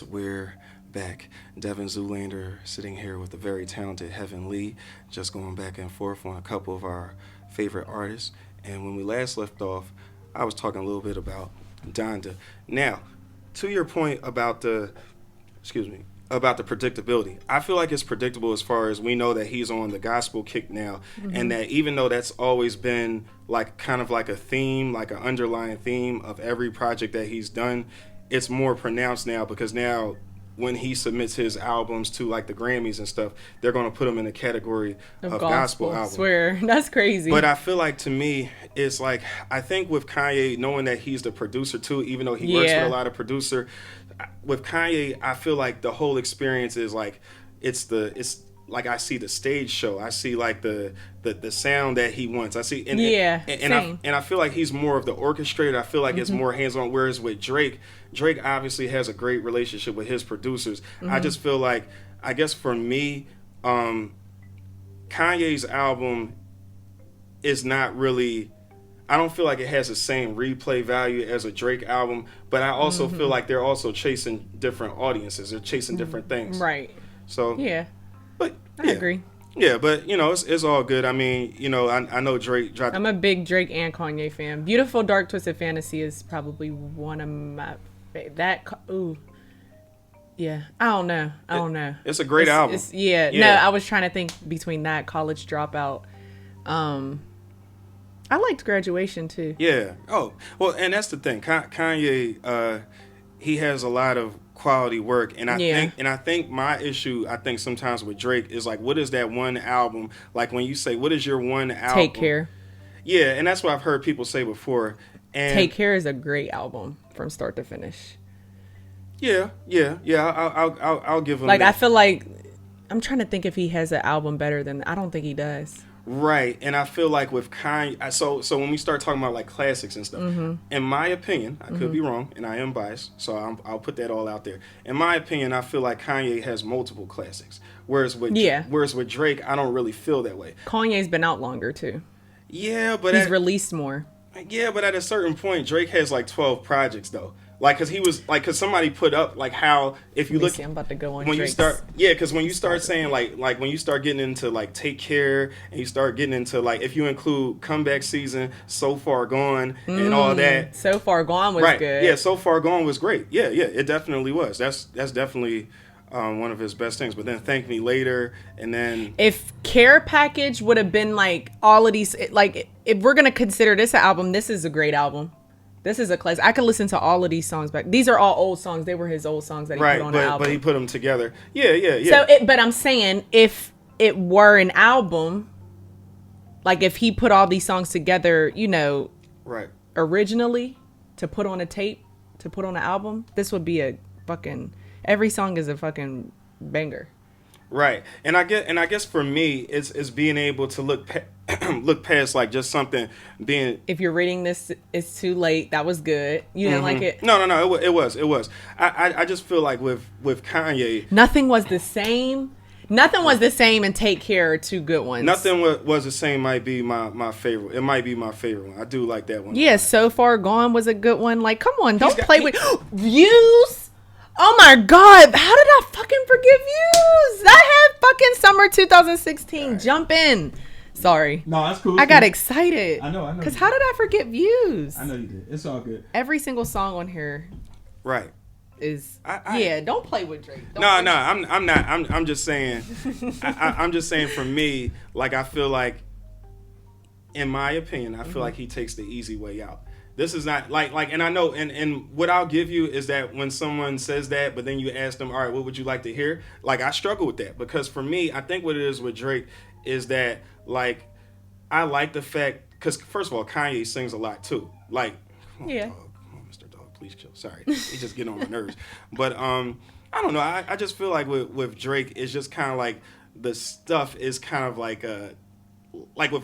And we're back. Devin Zoolander sitting here with the very talented Heaven Lei, just going back and forth on a couple of our favorite artists. And when we last left off, I was talking a little bit about Donda. Now, to your point about about the predictability. I feel like it's predictable as far as we know that he's on the gospel kick now, and that even though that's always been like kind of like a theme, like an underlying theme of every project that he's done, it's more pronounced now because now when he submits his albums to like the Grammys and stuff, they're going to put him in the category of gospel album. I swear, that's crazy. But I feel like to me, it's like I think with Kanye, knowing that he's the producer too, even though he works with a lot of producer, with Kanye, I feel like the whole experience is like it's like I see the stage show. I see like the sound that he wants. I see and I feel like he's more of the orchestrator. I feel like it's more hands on. Whereas with Drake obviously has a great relationship with his producers. I just feel like I guess for me, Kanye's album is not really. I don't feel like it has the same replay value as a Drake album, but I also feel like they're also chasing different audiences. They're chasing different things. Right. So yeah. But I agree. Yeah, but it's all good. I mean, I know Drake dropped. I'm a big Drake and Kanye fan. Beautiful Dark Twisted Fantasy is probably one of my yeah. I don't know. It's a great album. No, I was trying to think between that College Dropout. I liked Graduation too. Yeah. Oh, well, and that's the thing. Kanye, he has a lot of quality work, and I think my issue, sometimes with Drake is like, what is that one album? Like when you say, what is your one album? Take Care. Yeah, and that's what I've heard people say before. And Take Care is a great album from start to finish. Yeah. I'll give him. Like that. I feel like I'm trying to think if he has an album better than. I don't think he does. Right, and I feel like with Kanye, so when we start talking about like classics and stuff, in my opinion, I could be wrong, and I am biased, so I'll put that all out there. In my opinion, I feel like Kanye has multiple classics, whereas with Drake, I don't really feel that way. Kanye's been out longer too. Yeah, but he's released more. Yeah, but at a certain point, Drake has like 12 projects though. Like, cause somebody put up like how if you look, I'm about to go on when Drake's. you start, because when you start saying like when you start getting into like Take Care and you start getting into like if you include Comeback Season, So Far Gone and all that. So Far Gone was good. Yeah, So Far Gone was great. Yeah, it definitely was. That's definitely one of his best things. But then Thank Me Later, and then if Care Package would have been like all of these, like if we're gonna consider this an album, this is a great album. This is a classic. I could listen to all of these songs back. These are all old songs. They were his old songs that he put on the album. But he put them together. Yeah. So, but I'm saying if it were an album, like if he put all these songs together, right, originally to put on a tape, to put on an album, this would be a fucking. Every song is a fucking banger. Right, and I guess for me, it's being able to look past like just something being. If you're reading this, it's too late. That was good. You didn't like it? No. It was. I just feel like with Kanye, nothing was the same. Nothing was the same, and Take Care are two good ones. Nothing was the same. Might be my favorite. It might be my favorite one. I do like that one. Yeah, So Far Gone was a good one. Like, come on, don't play with views. Oh my God, how did I fucking forget Views? I had fucking summer 2016. Right. Jump in. Sorry. No, that's cool. I got excited. I know. Because how did I forget Views? I know you did. It's all good. Every single song on here. Right. Is don't play with Drake. I'm not. I'm just saying. I'm just saying for me, like I feel like, in my opinion, I feel like he takes the easy way out. This is not like, and I know, and what I'll give you is that when someone says that, but then you ask them, all right, what would you like to hear? Like, I struggle with that because for me, I think what it is with Drake is that, like, I like the fact, because first of all, Kanye sings a lot too. Like, come on, dog. Come on, Mr. Dog, please chill. Sorry. He just getting on my nerves. But, I don't know. I just feel like with Drake, it's just kind of like the stuff is kind of like with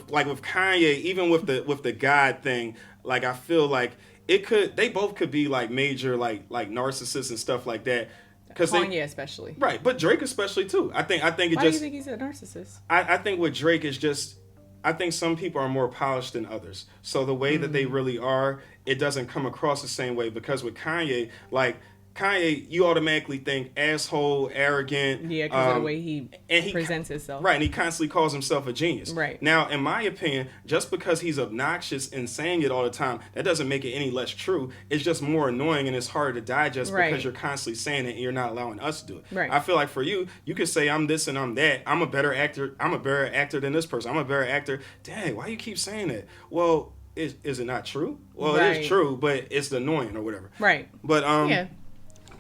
Kanye, even with the God thing, like I feel like they both could be like major like narcissists and stuff like that. Kanye especially. Right, but Drake especially too. I think it Why just. do you think he's a narcissist? I think with Drake is just. I think some people are more polished than others. So the way that they really are, it doesn't come across the same way because with Kanye, like Kanye, you automatically think asshole, arrogant. Yeah, because of the way he presents himself. Right, and he constantly calls himself a genius. Right. Now, in my opinion, just because he's obnoxious and saying it all the time, that doesn't make it any less true. It's just more annoying and it's harder to digest because you're constantly saying it and you're not allowing us to do it. Right. I feel like for you, you could say I'm this and I'm that. I'm a better actor. I'm a better actor than this person. I'm a better actor. Dang, why you keep saying that? Well, is it not true? Well, it is true, but it's annoying or whatever. Right. But yeah.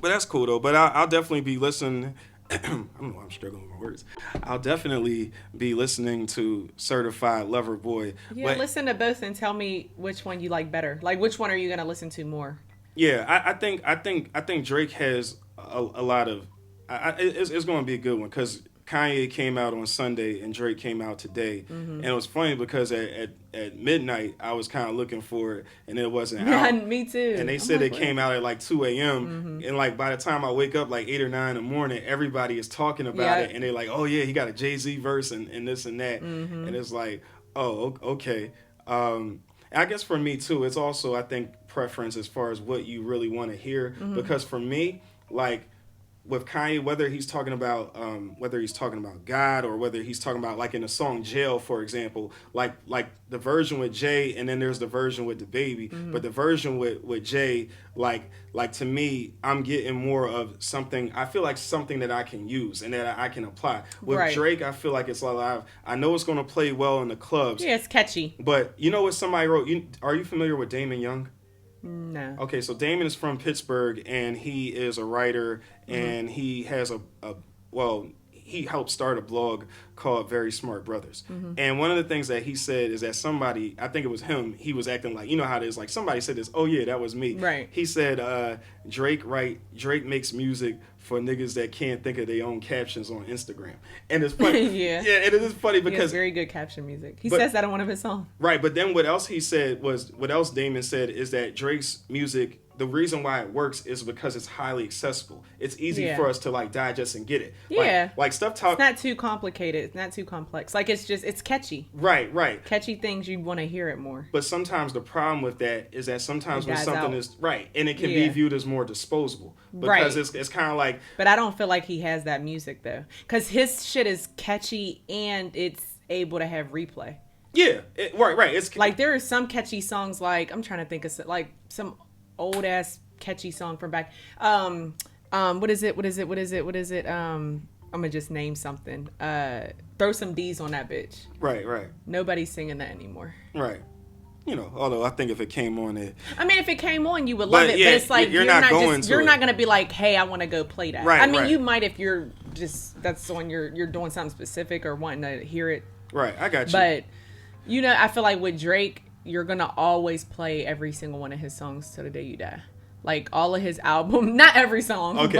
But that's cool though. But I'll definitely be listening. I don't know why I'm struggling with my words. I'll definitely be listening to Certified Lover Boy. Yeah, listen to both and tell me which one you like better. Like, which one are you gonna listen to more? Yeah, I think Drake has a lot of. It's going to be a good one because Kanye came out on Sunday and Drake came out today, and it was funny because at midnight I was kind of looking for it and it wasn't out. Me too. And they said it came out at like 2 a.m. And like by the time I wake up like 8 or 9 in the morning, everybody is talking about it and they're like, oh yeah, he got a Jay-Z verse and this and that, and it's like, oh okay. I guess for me too, it's also I think preference as far as what you really want to hear, because for me, like with Kanye, whether he's talking about God or whether he's talking about like in the song Jail, for example, like the version with Jay and then there's the version with the baby, but the version with Jay, like to me, I'm getting more of something. I feel like something that I can use and that I can apply. With Drake, I feel like it's a lot of, I know it's going to play well in the clubs. Yeah, it's catchy. But you know what somebody wrote? Are you familiar with Damon Young? No. Okay, so Damon is from Pittsburgh, and he is a writer, and he has he helped start a blog called Very Smart Brothers. And one of the things that he said is that somebody, I think it was him, he was acting like, you know how it is, like somebody said this, oh yeah, that was me. Right. He said, Drake makes music for niggas that can't think of their own captions on Instagram. And it's funny. Yeah, it is funny because... He has very good caption music. He says that in one of his songs. Right, but then what else Damon said is that Drake's music, the reason why it works is because it's highly accessible. It's easy for us to like digest and get it. Yeah. Like stuff talk. It's not too complicated. It's not too complex. Like it's catchy. Right. Catchy things, you want to hear it more. But sometimes the problem with that is that sometimes when something is right and it can Yeah. be viewed as more disposable because it's kind of like. But I don't feel like he has that music though, because his shit is catchy and it's able to have replay. Yeah. Right. It's like there are some catchy songs. Like I'm trying to think of like some old ass catchy song from back. What is it? I'm gonna just name something. Throw some D's on that bitch. Right. Nobody's singing that anymore. Right. You know, although I think if it came on it. I mean, if it came on, you would love it. But it's like you're not gonna be like, hey, I want to go play that. Right. I mean, you might if you're just that's on you're doing something specific or wanting to hear it. Right. I got you. But you know, I feel like with Drake, you're gonna always play every single one of his songs till the day you die. Like all of his album, not every song,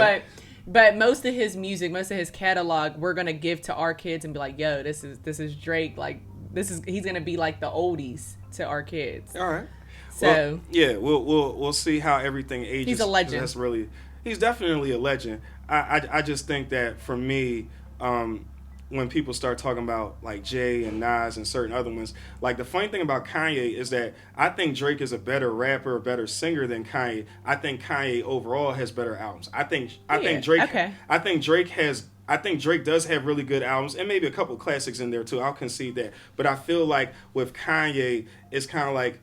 but most of his music, most of his catalog, we're gonna give to our kids and be like, yo, this is Drake. Like he's gonna be like the oldies to our kids. All right. So we'll see how everything ages. He's a legend. He's definitely a legend. I just think that for me, when people start talking about like Jay and Nas and certain other ones, like the funny thing about Kanye is that I think Drake is a better rapper, a better singer than Kanye. I think Kanye overall has better albums. I think Drake does have really good albums and maybe a couple classics in there too. I'll concede that. But I feel like with Kanye, it's kind of like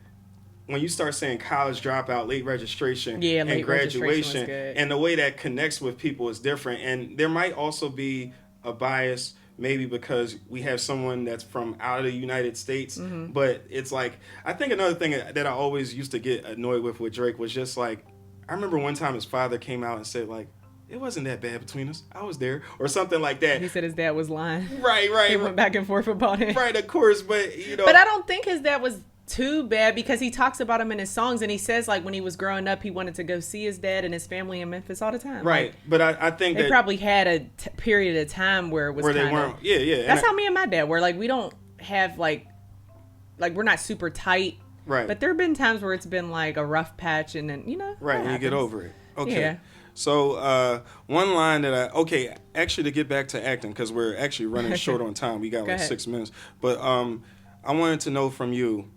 when you start saying college dropout, late registration, and graduation, and the way that connects with people is different. And there might also be a bias, maybe because we have someone that's from out of the United States. But it's like, I think another thing that I always used to get annoyed with Drake was just like, I remember one time his father came out and said like, it wasn't that bad between us. I was there, or something like that. He said his dad was lying. Right. He went back and forth about it. Right, of course, but you know. But I don't think his dad was too bad because he talks about him in his songs and he says like when he was growing up he wanted to go see his dad and his family in Memphis all the time. Right, like, but I think they probably had a period of time where it was where they weren't. Yeah. That's how me and my dad were. Like we don't have like we're not super tight. Right. But there have been times where it's been like a rough patch and then Right, and you get over it. Okay. Yeah. So one line that actually to get back to acting because we're actually running short on time. We got like 6 minutes, but I wanted to know from you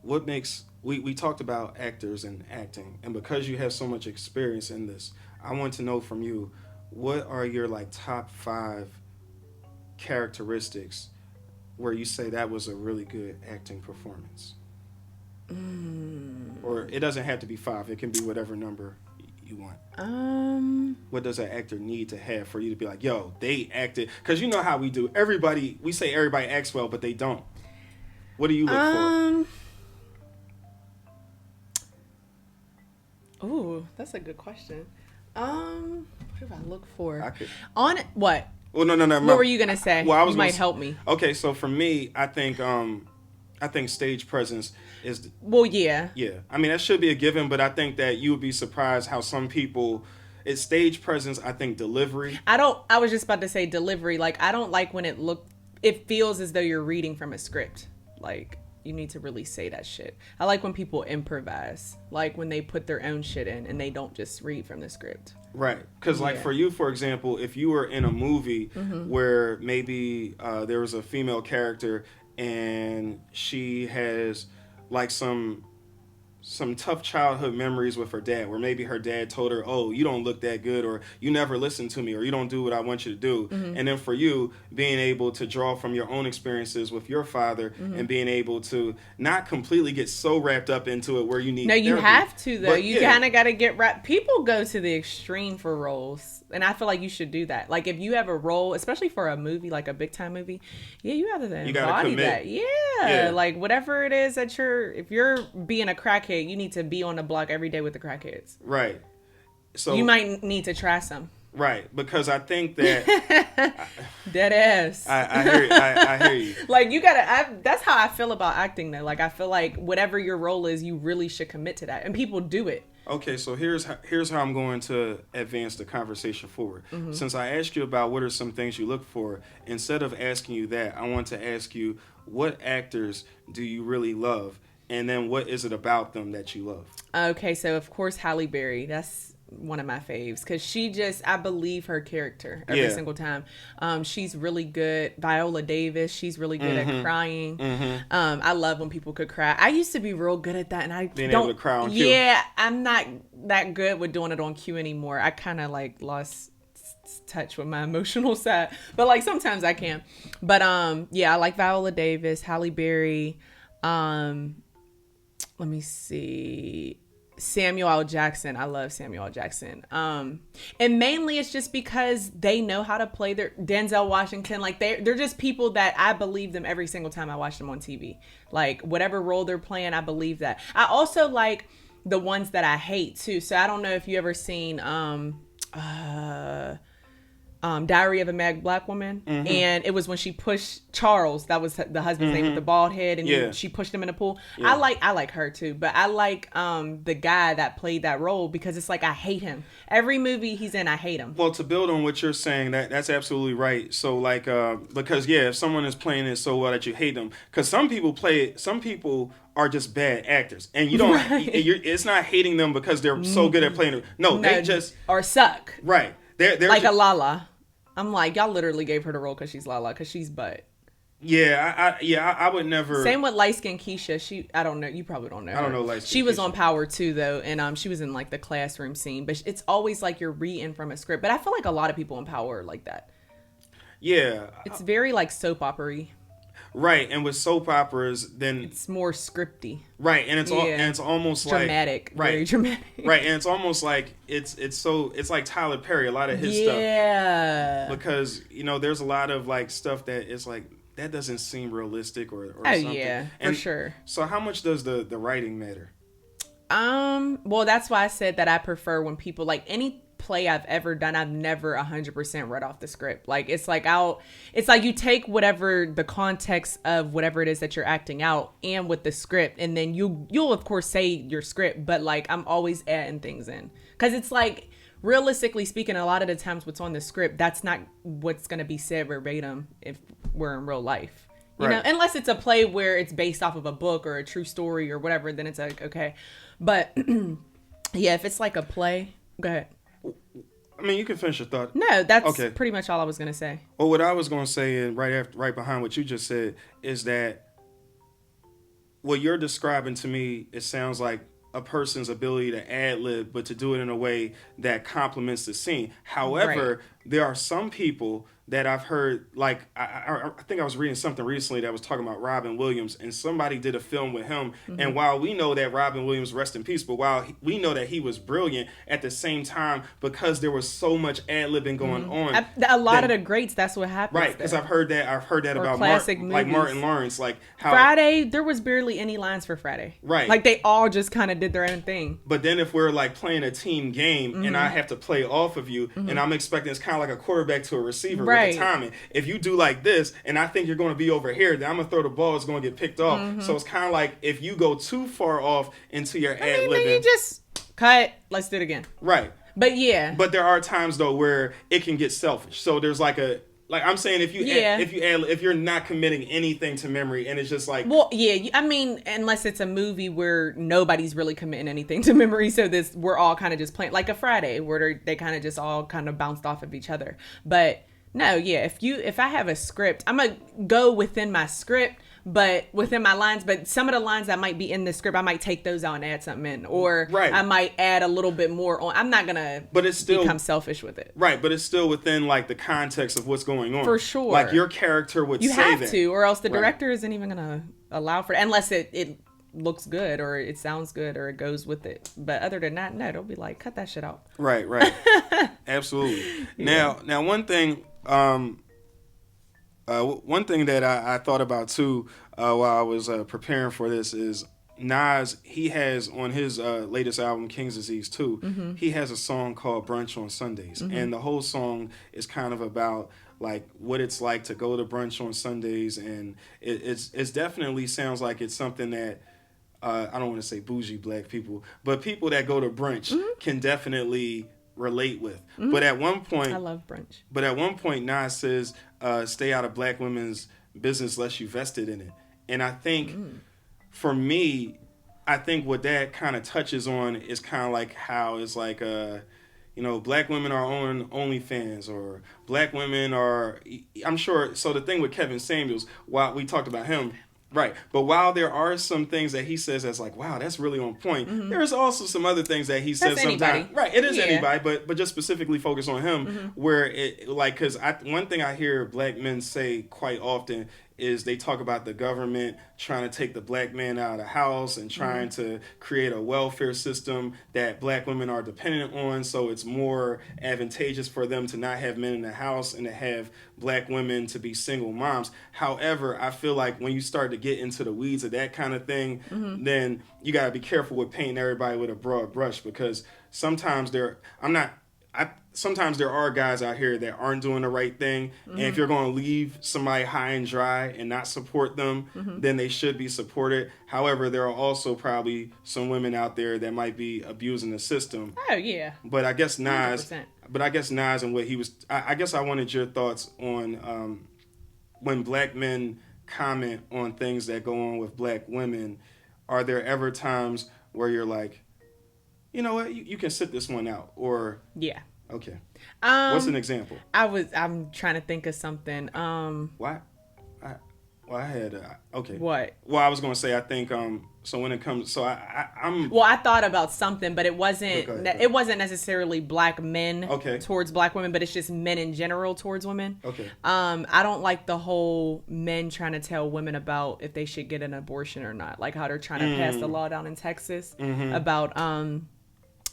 what makes we talked about actors and acting, and because you have so much experience in this, I want to know from you, what are your like top 5 characteristics where you say that was a really good acting performance? Or it doesn't have to be 5. It can be whatever number you want. What does an actor need to have for you to be like, yo, they acted? Because you know how we do. We say everybody acts well, but they don't. What do you look for? Oh, that's a good question. What do I look for? I could. On what? Well, no. What were you gonna say? Well, you might help me. Okay, so for me, I think stage presence is. Well, yeah. Yeah, I mean that should be a given, but I think that you would be surprised how some people. It's stage presence. I think delivery. I was just about to say delivery. Like I don't like when it feels as though you're reading from a script. Like you need to really say that shit. I like when people improvise, like when they put their own shit in and they don't just read from the script. Right. Because like for you, for example, if you were in a movie where maybe there was a female character and she has like some tough childhood memories with her dad, where maybe her dad told her, oh, you don't look that good, or you never listen to me, or you don't do what I want you to do. And then for you, being able to draw from your own experiences with your father and being able to not completely get so wrapped up into it where you need you therapy. have to, though. But, you kind of got to get wrapped. People go to the extreme for roles, and I feel like you should do that. Like, if you have a role, especially for a movie, like a big-time movie, you have to embody that. Yeah, like, whatever it is that if you're being a crackhead, you need to be on the block every day with the crackheads. Right. So you might need to try some. Right, because I think that dead ass. I hear you. I hear you. Like you gotta. That's how I feel about acting, though. Like I feel like whatever your role is, you really should commit to that, and people do it. Okay, so here's how I'm going to advance the conversation forward. Since I asked you about what are some things you look for, instead of asking you that, I want to ask you, what actors do you really love? And then what is it about them that you love? Okay, so of course Halle Berry. That's one of my faves because I believe her character every single time. She's really good. Viola Davis, she's really good at crying. I love when people could cry. I used to be real good at that, and I being able to cry on cue. Yeah, I'm not that good with doing it on cue anymore. I kind of like lost touch with my emotional side, but like sometimes I can. But I like Viola Davis, Halle Berry. Let me see. Samuel L. Jackson. I love Samuel L. Jackson. And mainly it's just because they know how to play their Denzel Washington. Like they're just people that I believe them every single time I watch them on TV. Like whatever role they're playing, I believe that. I also like the ones that I hate too. So I don't know if you ever seen Diary of a Mad Black Woman, and it was when she pushed Charles, that was the husband's name, with the bald head, and she pushed him in the pool. I like her too, but I like the guy that played that role because it's like I hate him. Every movie he's in, I hate him. Well, to build on what you're saying, that's absolutely right. So like because if someone is playing it so well that you hate them, because some people are just bad actors, and you don't. It's not hating them because they're so good at playing it. No, they just or suck. Right. They're like a Lala. I'm like, y'all literally gave her the role because she's Lala, because she's butt. Yeah, I would never. Same with light skin Keisha. I don't know. You probably don't know. I don't know light skin. She was on Power too, though, and she was in like the classroom scene. But it's always like you're reading from a script. But I feel like a lot of people in Power are like that. Yeah, it's very like soap opera-y. Right, and with soap operas, then it's more scripty. Right, and it's almost dramatic, like very dramatic. Right, and it's almost like it's like Tyler Perry, a lot of his stuff. Yeah, because there's a lot of like stuff that is like that doesn't seem realistic or something. Yeah, for sure. So how much does the writing matter? Well, that's why I said that I prefer when people like any play I've ever done, I've never 100% read off the script. Like it's like you take whatever the context of whatever it is that you're acting out and with the script, and then you'll of course say your script, but like I'm always adding things in because it's like realistically speaking, a lot of the times what's on the script, that's not what's going to be said verbatim if we're in real life. You know, unless it's a play where it's based off of a book or a true story or whatever, then it's like, okay. But yeah, if it's like a play, go ahead. I mean, you can finish your thought. No, that's pretty much all I was going to say. Well, what I was going to say, and right behind what you just said, is that what you're describing to me, it sounds like a person's ability to ad lib, but to do it in a way that complements the scene. However, there are some people that I've heard, like I think I was reading something recently that was talking about Robin Williams, and somebody did a film with him. And while we know that Robin Williams, rest in peace, but while we know that he was brilliant, at the same time, because there was so much ad libbing going on, a lot of the greats, that's what happens. Right, because I've heard that about like Martin Lawrence, like how Friday, there was barely any lines for Friday. Right, like they all just kind of did their own thing. But then if we're like playing a team game and I have to play off of you, and I'm expecting it's kind of like a quarterback to a receiver with the timing. If you do like this, and I think you're going to be over here, then I'm gonna throw the ball. It's going to get picked off. So it's kind of like if you go too far off into your ad libbing, then you just cut. Let's do it again. Right. But yeah. But there are times though where it can get selfish. So there's like I'm saying if you're not committing anything to memory, and it's just like, well, yeah, I mean, unless it's a movie where nobody's really committing anything to memory, so we're all kind of just playing like a Friday where they kind of just all kind of bounced off of each other. But no, yeah, if I have a script, I'm gonna go within my script, but within my lines. But some of the lines that might be in the script, I might take those out and add something in, or I might add a little bit more on. I'm not gonna, but it's still become selfish with it, right? But it's still within like the context of what's going on, for sure. Like your character would say that. You have to, or else the director isn't even gonna allow for it, unless it looks good or it sounds good or it goes with it. But other than that, no, they'll be like, cut that shit out. Right. Absolutely. Now one thing. One thing that I thought about too while I was preparing for this is Nas. He has on his latest album, King's Disease 2, he has a song called Brunch on Sundays. And the whole song is kind of about like what it's like to go to brunch on Sundays. And it's definitely sounds like it's something that I don't want to say bougie black people, but people that go to brunch can definitely relate with. But at one point, I love brunch. But at one point, Nas says, "Stay out of black women's business unless you vested in it." And I think, for me, I think what that kind of touches on is kind of like how it's like, black women are on Onlyfans, or black women are. I'm sure. So the thing with Kevin Samuels, while we talked about him. Right. But while there are some things that he says that's like, wow, that's really on point, there's also some other things that he says sometimes. Right. It is anybody, but just specifically focus on him, where it, like, because one thing I hear black men say quite often is they talk about the government trying to take the black man out of the house and trying to create a welfare system that black women are dependent on, so it's more advantageous for them to not have men in the house and to have black women to be single moms. However, I feel like when you start to get into the weeds of that kind of thing, then you got to be careful with painting everybody with a broad brush, because sometimes sometimes there are guys out here that aren't doing the right thing. And if you're going to leave somebody high and dry and not support them, then they should be supported. However, there are also probably some women out there that might be abusing the system. Oh, yeah. But I guess Nas, 100%. And what he was, I guess I wanted your thoughts on when black men comment on things that go on with black women. Are there ever times where you're like, you know what, you can sit this one out? Or yeah. Okay. What's an example? I'm trying to think of something. Why? I had okay. What? Well, I was gonna say I think so when it comes I'm. Well, I thought about something, but it wasn't. It wasn't necessarily black men towards black women, but it's just men in general towards women. Okay. I don't like the whole men trying to tell women about if they should get an abortion or not, like how they're trying to pass the law down in Texas about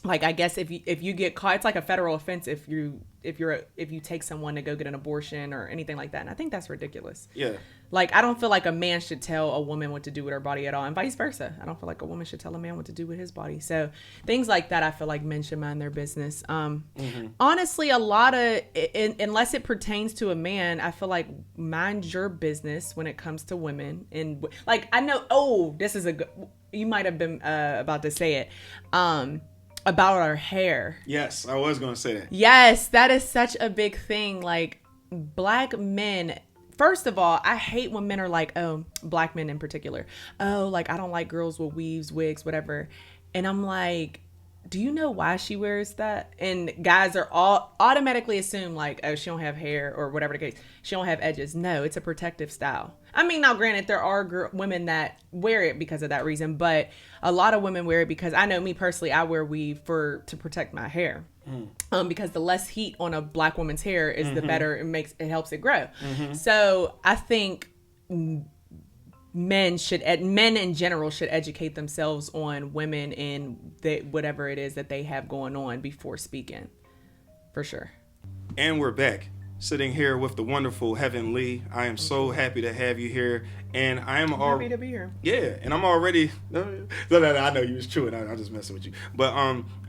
like, I guess if you get caught, it's like a federal offense if you take someone to go get an abortion or anything like that. And I think that's ridiculous. Yeah. Like, I don't feel like a man should tell a woman what to do with her body at all, and vice versa. I don't feel like a woman should tell a man what to do with his body. So things like that, I feel like men should mind their business. Honestly, a lot of, unless it pertains to a man, I feel like mind your business when it comes to women. And like, I know, this is you might have been about to say it. About our hair. Yes, I was going to say that. Yes, that is such a big thing. Like, black men, first of all, I hate when men are like, black men in particular, like, I don't like girls with weaves, wigs, whatever. And I'm like, do you know why she wears that? And guys are all automatically assume like, oh, she don't have hair or whatever the case. She don't have edges. No, it's a protective style. I mean, now granted, there are women that wear it because of that reason, but a lot of women wear it because I know me personally, I wear weave to protect my hair. Because the less heat on a black woman's hair is the better it helps it grow. So I think men in general should educate themselves on women and whatever it is that they have going on before speaking, for sure. And we're back, sitting here with the wonderful Heaven Lei. I am so happy to have you here, and I am happy to be here. Yeah, and I'm already. No, I know you was chewing. I'm just messing with you, but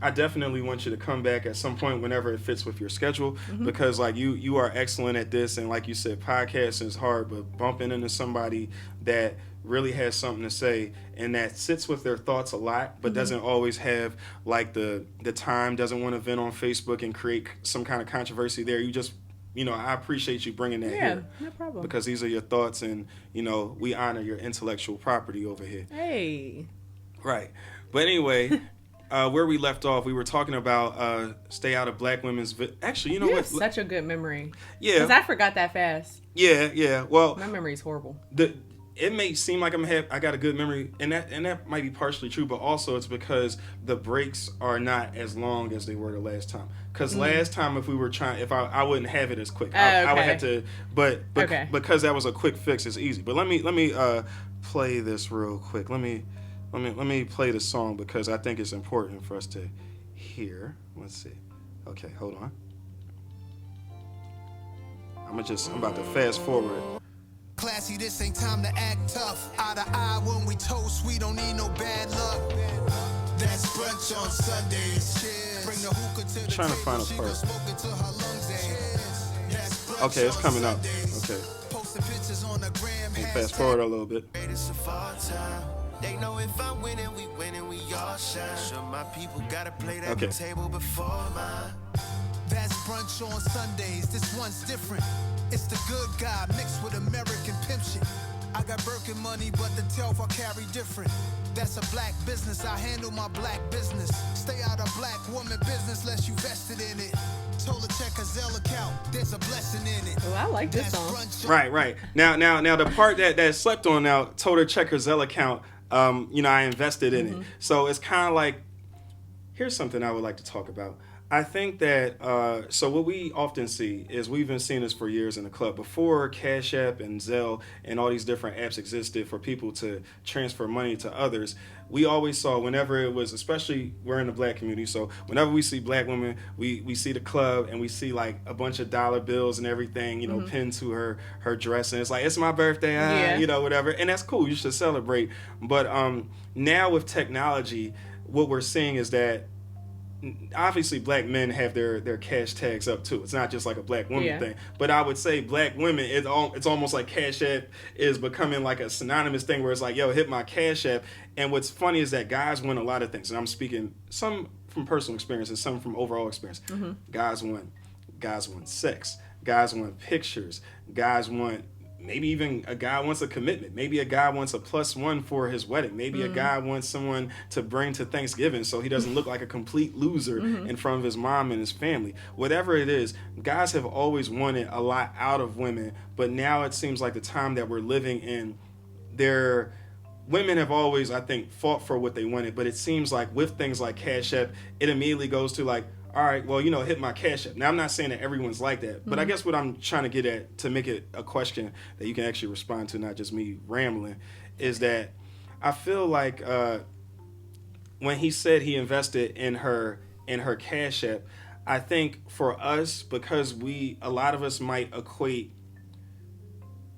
I definitely want you to come back at some point whenever it fits with your schedule, because like you are excellent at this, and like you said, podcasting is hard, but bumping into somebody that really has something to say and that sits with their thoughts a lot, but doesn't always have like the time, doesn't want to vent on Facebook and create some kind of controversy there. You just, I appreciate you bringing that here. No problem. Because these are your thoughts, and we honor your intellectual property over here. Hey. Right. But anyway, where we left off, we were talking about stay out of black women's. Actually, you know what? Such a good memory. Yeah. Because I forgot that fast. Yeah. Well, my memory is horrible. It may seem like I got a good memory, and that might be partially true, but also it's because the breaks are not as long as they were the last time. Because last time, if we were trying, if I wouldn't have it as quick, I would have to. But because that was a quick fix, it's easy. But let me play this real quick. Let me play the song because I think it's important for us to hear. Let's see. Okay, hold on. I'm about to fast forward. Classy, this ain't time to act tough. Eye to eye when we toast, we don't need no bad luck. That's brunch on Sundays. Cheers. Bring the hookah to the trying to find a part. Okay, it's coming up. Okay. Fast forward a little bit. They know if I'm winning, we all shine. Sure, my people gotta play that table before mine. That's brunch on Sundays. This one's different. It's the good guy mixed with American pimp shit. I got Birkin money, but the telf I carry different. That's a black business. I handle my black business. Stay out of black woman business unless you vested in it. Told her check her Zelle account. There's a blessing in it. Oh, I like this song. Right. Now the part that slept on now, told her check her Zelle account. I invested in it. So it's kind of like, here's something I would like to talk about. I think that, so what we often see is, we've been seeing this for years in the club. Before Cash App and Zelle and all these different apps existed for people to transfer money to others, we always saw, whenever it was, especially we're in the black community, so whenever we see black women, we see the club and we see like a bunch of dollar bills and everything, pinned to her dress, and it's like, it's my birthday, whatever, and that's cool, you should celebrate. But now with technology, what we're seeing is that obviously black men have their cash tags up too. It's not just like a black woman thing, but I would say black women, it's almost like Cash App is becoming like a synonymous thing where it's like, yo, hit my Cash App. And what's funny is that guys win a lot of things, and I'm speaking some from personal experience and some from overall experience. Guys want sex, guys want pictures, guys want, maybe even a guy wants a commitment. Maybe a guy wants a +1 for his wedding. Maybe a guy wants someone to bring to Thanksgiving so he doesn't look like a complete loser in front of his mom and his family. Whatever it is, guys have always wanted a lot out of women, but now it seems like the time that we're living in, women have always, I think, fought for what they wanted, but it seems like with things like Cash App, it immediately goes to like, all right, well, hit my Cash App. Now, I'm not saying that everyone's like that, but I guess what I'm trying to get at, to make it a question that you can actually respond to, not just me rambling, is that I feel like when he said he invested in her Cash App, I think for us, because a lot of us might equate,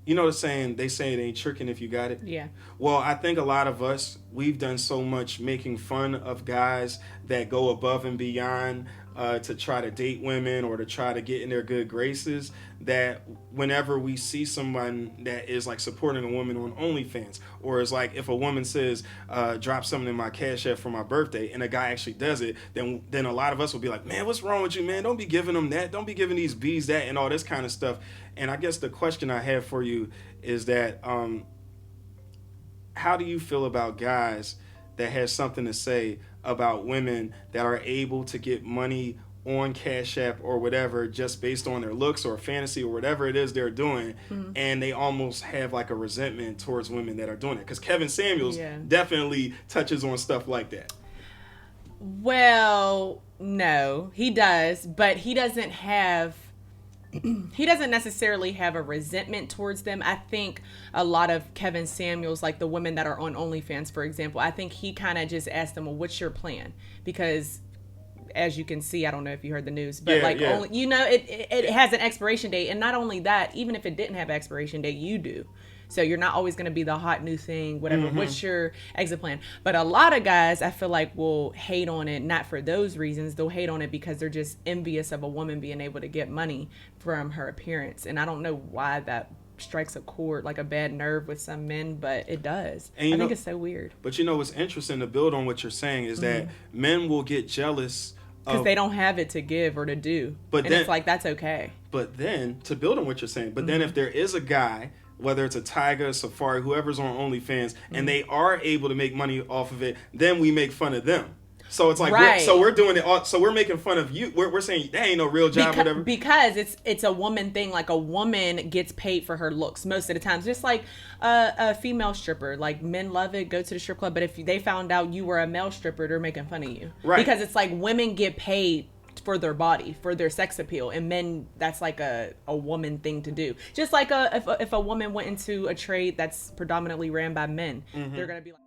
the saying, they say it ain't tricking if you got it. Yeah. Well, I think a lot of us, we've done so much making fun of guys that go above and beyond to try to date women or to try to get in their good graces, that whenever we see someone that is like supporting a woman on Onlyfans, or is like, if a woman says, drop something in my Cash App for my birthday, and a guy actually does it, then a lot of us will be like, man, what's wrong with you, man? Don't be giving them that. Don't be giving these bees that and all this kind of stuff. And I guess the question I have for you is that, how do you feel about guys that have something to say about women that are able to get money on Cash App or whatever just based on their looks or fantasy or whatever it is they're doing, and they almost have like a resentment towards women that are doing it. Because Kevin Samuels definitely touches on stuff like that. Well, no, he does, but he doesn't necessarily have a resentment towards them. I think a lot of Kevin Samuels, like the women that are on Onlyfans, for example, I think he kind of just asked them, well, what's your plan? Because as you can see, I don't know if you heard the news, but only, you know, it has an expiration date. And not only that, even if it didn't have an expiration date, you do. So you're not always going to be the hot new thing, whatever. What's your exit plan? But a lot of guys, I feel like, will hate on it, not for those reasons. They'll hate on it because they're just envious of a woman being able to get money from her appearance. And I don't know why that strikes a chord, like a bad nerve with some men, but it does. And I think it's so weird. But you know what's interesting to build on what you're saying is that men will get jealous because they don't have it to give or to do. But then, it's like, that's okay. But then, to build on what you're saying, but then if there is a guy, whether it's a Tyga, Safari, whoever's on OnlyFans, and they are able to make money off of it, then we make fun of them. So it's like, we're doing it all, so we're making fun of you. We're saying that ain't no real job, whatever. Because it's a woman thing. Like, a woman gets paid for her looks most of the time. Just like a female stripper. Like, men love it, go to the strip club. But if they found out you were a male stripper, they're making fun of you. Right. Because it's like women get paid for their body, for their sex appeal, and men, that's like a woman thing to do. Just like if a woman went into a trade that's predominantly ran by men, they're gonna be like,